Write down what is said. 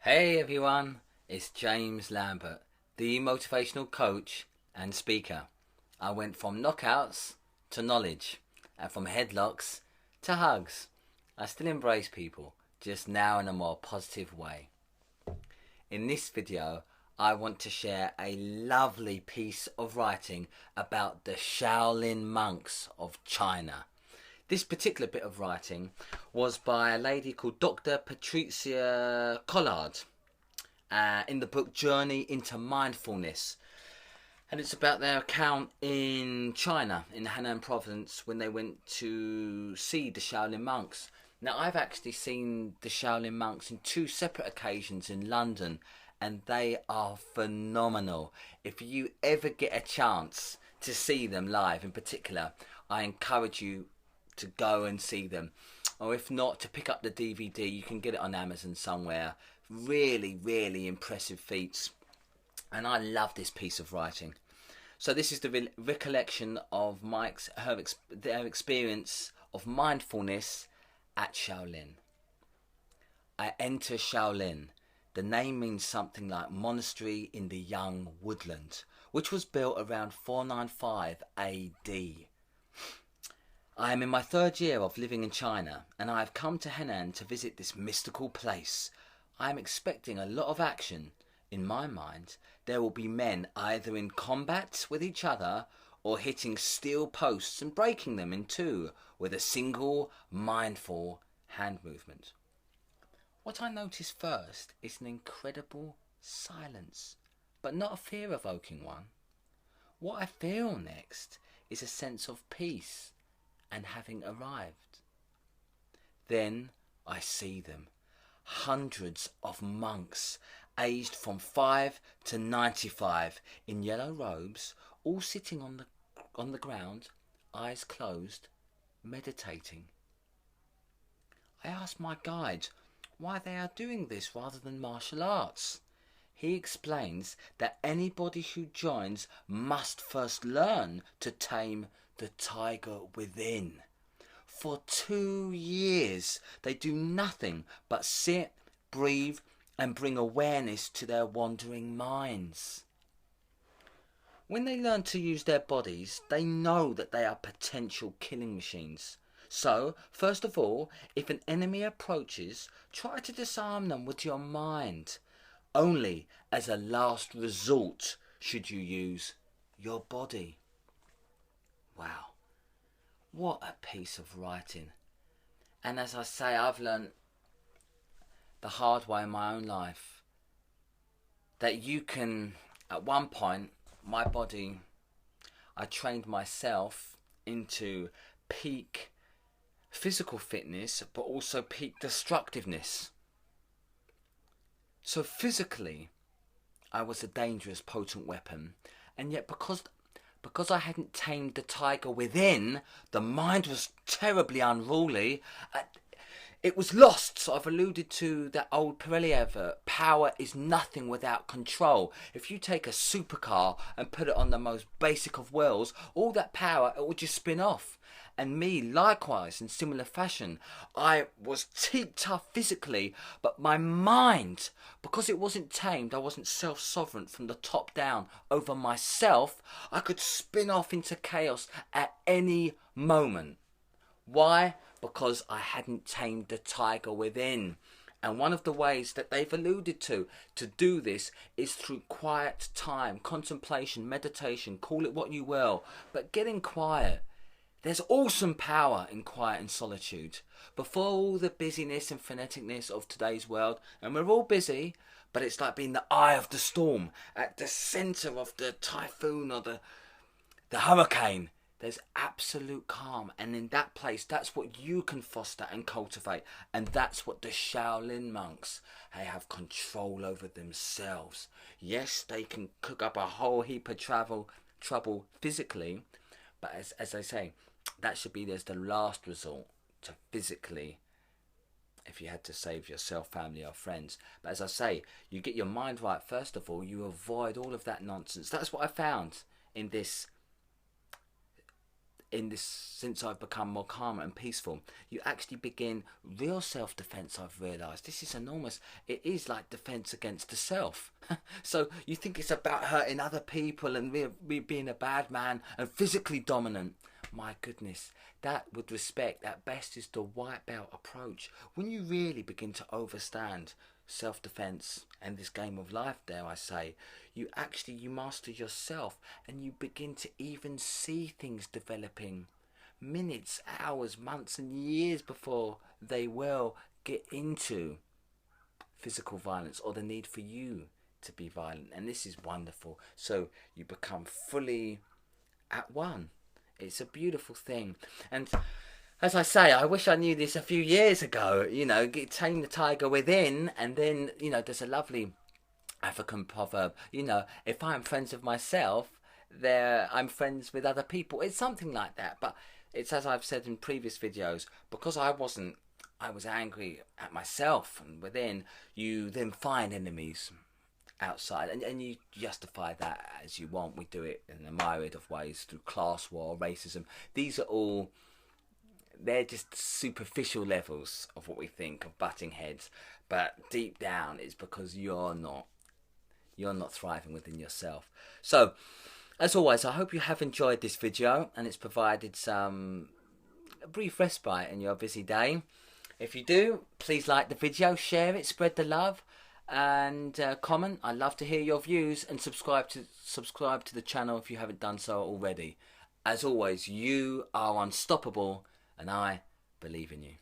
Hey everyone, it's James Lambert, the motivational coach and speaker. I went from knockouts to knowledge and from headlocks to hugs. I still embrace people, just now in a more positive way. In this video, I want to share a lovely piece of writing about the Shaolin monks of China. This particular bit of writing was by a lady called Dr. Patricia Collard in the book Journey into Mindfulness. And it's about their account in China, in the Henan province, when they went to see the Shaolin monks. Now, I've actually seen the Shaolin monks in two separate occasions in London, and they are phenomenal. If you ever get a chance to see them live in particular, I encourage you to go and see them, or if not, to pick up the DVD. You can get it on Amazon somewhere. Really impressive feats, and I love this piece of writing. So this is the recollection of their experience of mindfulness at Shaolin. I enter Shaolin. The name means something like monastery in the young woodland, which was built around 495 AD. I am in my third year of living in China, and I have come to Henan to visit this mystical place. I am expecting a lot of action. In my mind, there will be men either in combat with each other or hitting steel posts and breaking them in two with a single mindful hand movement. What I notice first is an incredible silence, but not a fear-evoking one. What I feel next is a sense of peace and having arrived. Then I see them, hundreds of monks aged from 5 to 95 in yellow robes, all sitting on the ground, eyes closed, meditating. I ask my guide why they are doing this rather than martial arts. He explains that anybody who joins must first learn to tame the tiger within. For 2 years they do nothing but sit, breathe and bring awareness to their wandering minds. When they learn to use their bodies, they know that they are potential killing machines. So, first of all, if an enemy approaches, try to disarm them with your mind. Only as a last resort should you use your body. Wow, what a piece of writing. And as I say, I've learned the hard way in my own life that you can, at one point, my body, I trained myself into peak physical fitness, but also peak destructiveness. So physically, I was a dangerous, potent weapon, and yet because I hadn't tamed the tiger within, the mind was terribly unruly. It was lost. So I've alluded to that old Pirelli advert, power is nothing without control. If you take a supercar and put it on the most basic of wheels, all that power, it will just spin off. And me, likewise, in similar fashion, I was tough physically, but my mind, because it wasn't tamed, I wasn't self-sovereign from the top down over myself, I could spin off into chaos at any moment. Why? Because I hadn't tamed the tiger within. And one of the ways that they've alluded to do this is through quiet time, contemplation, meditation, call it what you will, but getting quiet. There's awesome power in quiet and solitude. Before all the busyness and freneticness of today's world, and we're all busy, but it's like being the eye of the storm, at the centre of the typhoon or the hurricane. There's absolute calm, and in that place, that's what you can foster and cultivate, and that's what the Shaolin monks, they have control over themselves. Yes, they can cook up a whole heap of trouble physically, but as I say, that should be the last resort to physically, if you had to save yourself, family or friends. But as I say, you get your mind right first of all, you avoid all of that nonsense. That's what I found in this since I've become more calm and peaceful, you actually begin real self-defense. I've realized this is enormous. It is like defense against the self. So you think it's about hurting other people and being a bad man and physically dominant. My goodness, that with respect at best is the white belt approach. When you really begin to understand self-defense and this game of life, dare I say, you master yourself, and you begin to even see things developing minutes, hours, months and years before they will get into physical violence or the need for you to be violent. And this is wonderful. So you become fully at one. It's a beautiful thing. And as I say, I wish I knew this a few years ago. You know, tame the tiger within, and then, you know, there's a lovely African proverb, you know, if I'm friends with myself, I'm friends with other people. It's something like that. But it's, as I've said in previous videos, because I was angry at myself and within, you then find enemies outside, and you justify that as you want. We do it in a myriad of ways, through class war, racism. These are all, they're just superficial levels of what we think of butting heads, but deep down it's because you're not thriving within yourself. So as always, I hope you have enjoyed this video and it's provided a brief respite in your busy day. If you do, please like the video, share it, spread the love, and comment. I'd love to hear your views, and subscribe to the channel if you haven't done so already. As always, you are unstoppable, and I believe in you.